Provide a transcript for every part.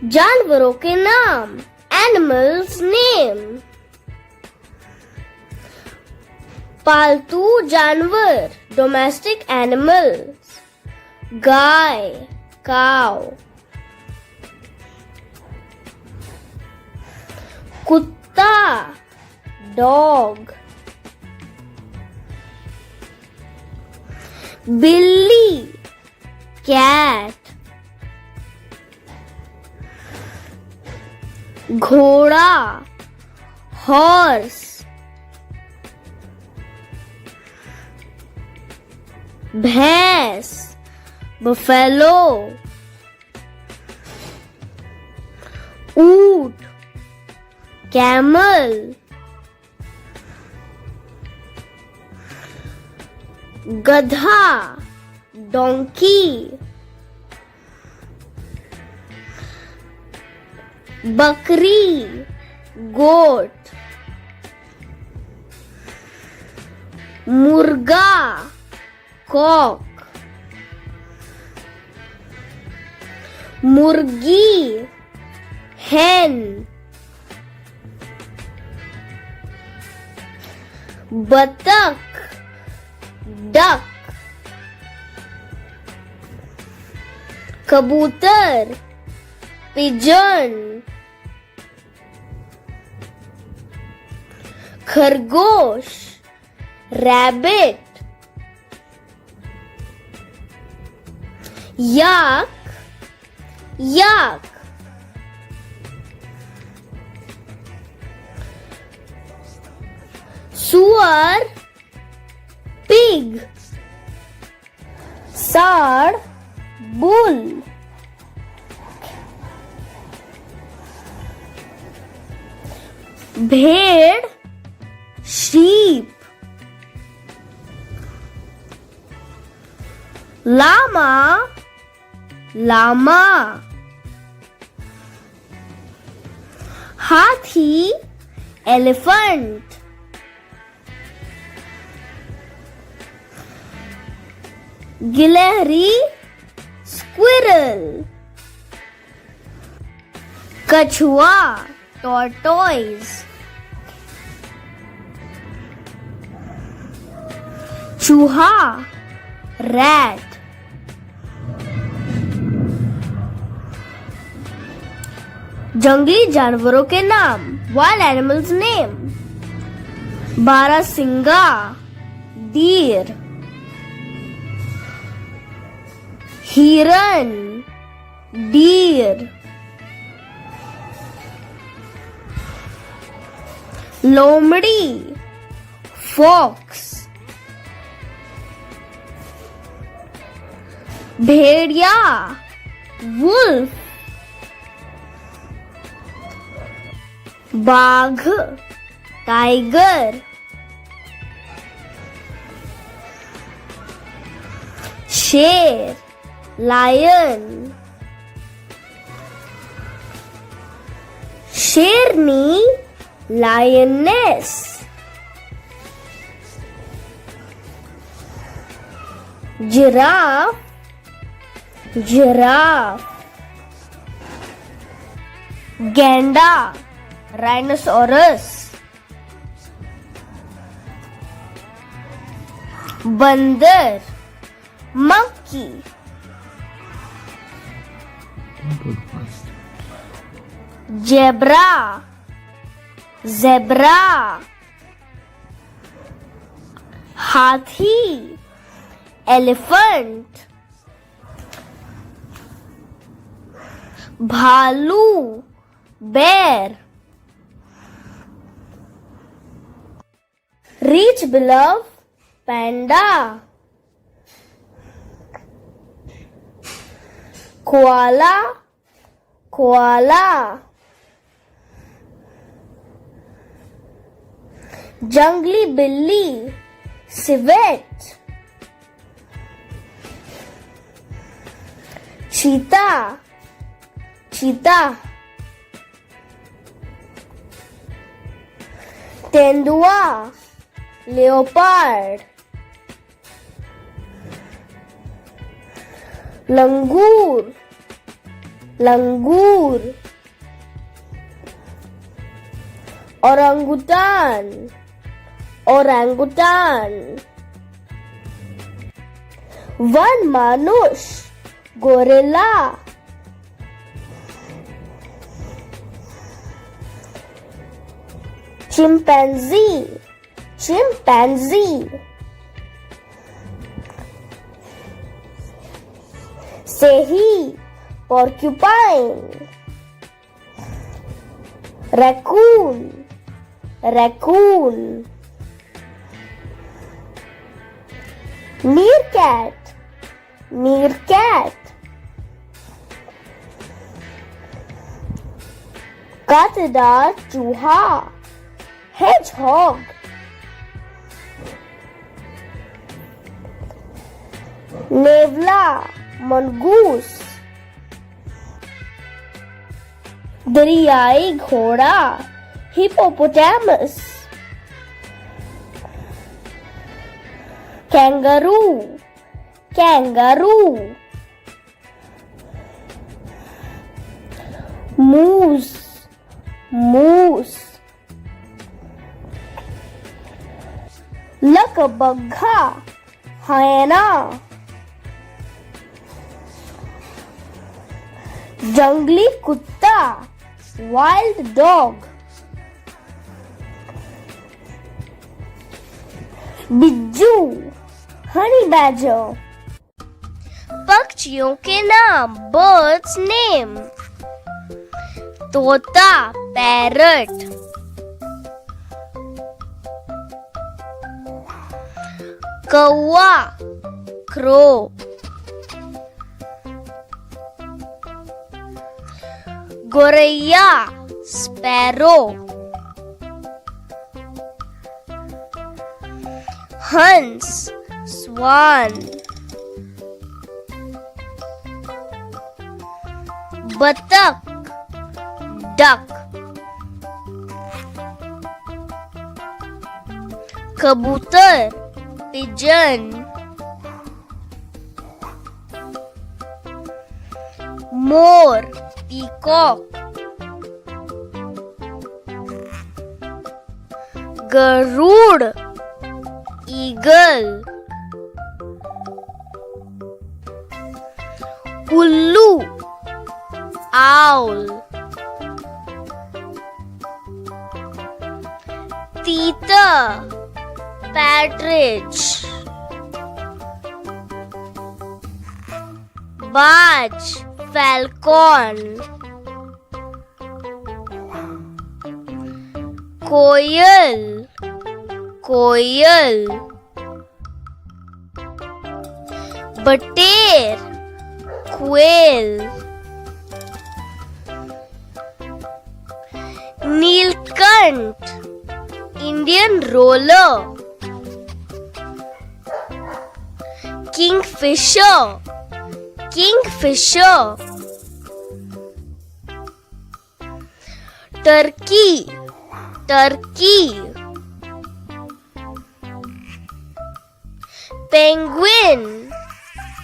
जानवरों के नाम, एनिमल्स नेम। पालतू जानवर, डोमेस्टिक एनिमल्स, गाय, काव। कुत्ता, डॉग। बिल्ली, कैट। घोड़ा, हॉर्स। भैंस, बफेलो। ऊंट, कैमल। गधा, डोंकी। बकरी, गोट। मुर्गा, कॉक। मुर्गी, hen। बतख, डक। कबूतर, पिजन। खरगोश, रैबिट। याक, याक। सुअर, पिग। सांड, बुल। भेड़, sheep। लामा, लामा। हाथी, एलिफेंट। गिलहरी, स्क्विरल। कछुआ, टॉर्टोइज। चूहा, रैट। जंगली जानवरों के नाम, वाइल्ड एनिमल्स नेम। बारहसिंगा, डीर। हिरन, डीर। लोमड़ी, फॉक्स। भेड़िया, वुल्फ। बाघ, टाइगर। शेर, लायन। शेरनी, लायनेस। Giraffe, giraffe. गैंडा, राइनोसोरस। बंदर, मंकी। Zebra, zebra. हाथी, एलिफेंट। भालू, bear. Reach below, panda. Koala, koala. Jungly billy, civet. Cheetah, cheetah. Tendua, leopard. Langur, लंगूर orangutan orangutan one मानुष गोरिल्ला चिंपैंजी चिंपैंजी सेही porcupine raccoon raccoon meerkat meerkat कांटेदार चूहा hedgehog नेवला mongoose दरियाई घोड़ा hippopotamus kangaroo kangaroo मूस मूस लकबग्घा हायना जंगली कुत्ता वाइल्ड डॉग बिज्जू हनी बैजर पक्षियों के नाम बर्ड्स नेम तोता पैरट कौवा क्रो गोरैया स्पैरो हंस स्वान बतख डक कबूतर पिजन मोर पीकॉक गरुड़ ईगल उल्लू आउल तीता पैट्रिज बाज फैल्कॉन कोयल कोयल बटेर क्वेल नीलकंठ Indian roller kingfisher kingfisher turkey turkey penguin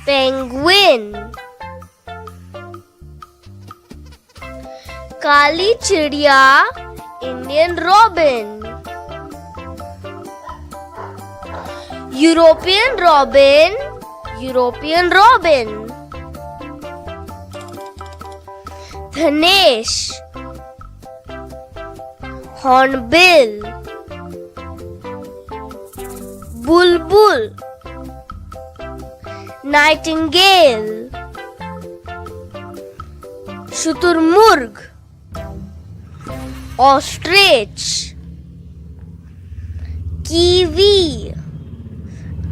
penguin काली चिड़िया Indian robin European robin European robin धनेश हॉर्नबिल बुलबुल नाइटिंगेल शुतुरमुर्ग ऑस्ट्रिच कीवी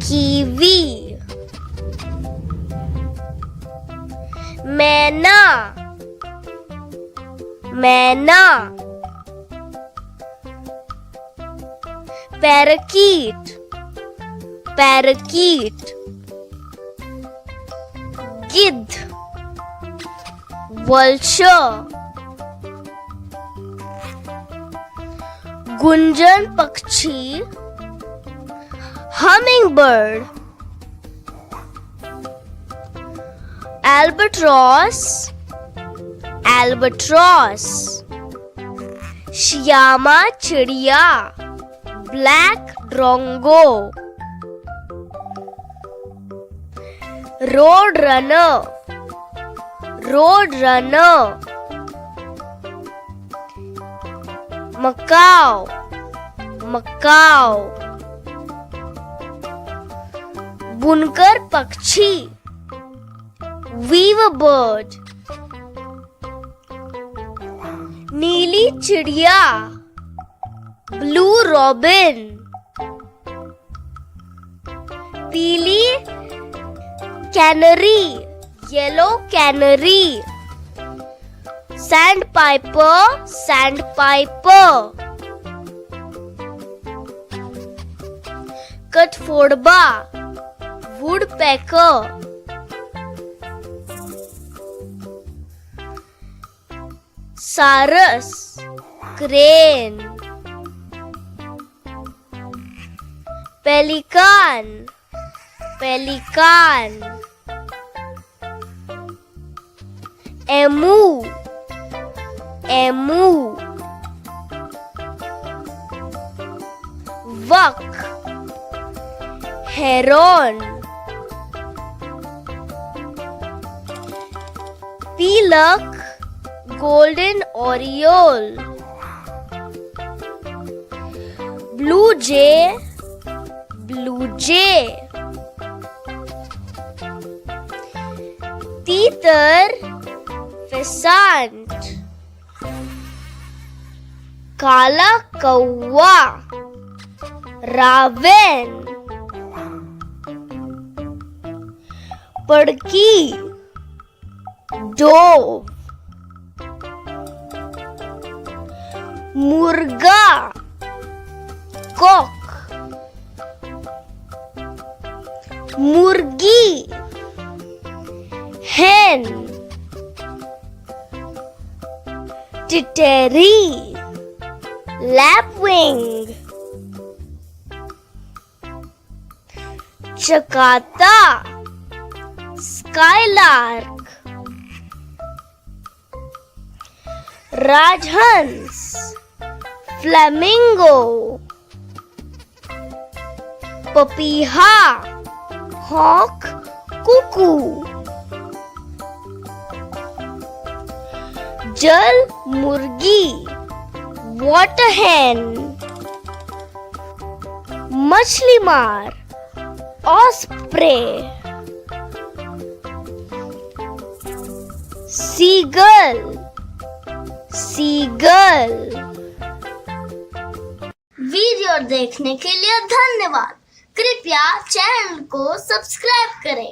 कीवी मैना मैना पैराकीट पैराकीट गिद्ध वल्चर गुंजन पक्षी हमिंगबर्ड albatross albatross. श्यामा चिड़िया, black drongo. Road runner, road runner. Macaw, macaw. बुनकर पक्षी, weaver bird. नीली चिड़िया, blue robin. पीली canary, yellow canary. Sandpiper, sandpiper. कठफोड़वा, woodpecker. सारस, crane. Pelican, pelican. Emu, emu. Buck, heron. Peacock, golden oriole. Blue jay, blue jay. तीतर, pheasant. काला कौवा, raven. पड़की, dove. मुर्गा, cock. मुर्गी, hen. टिटरी, lapwing. चकाता, skylark. राजहंस, flamingo. पपीहा, hawk, cuckoo. जल मुर्गी, water hen. मछली मार, osprey. seagull, seagull. वीडियो देखने के लिए धन्यवाद। कृपया चैनल को सब्सक्राइब करें।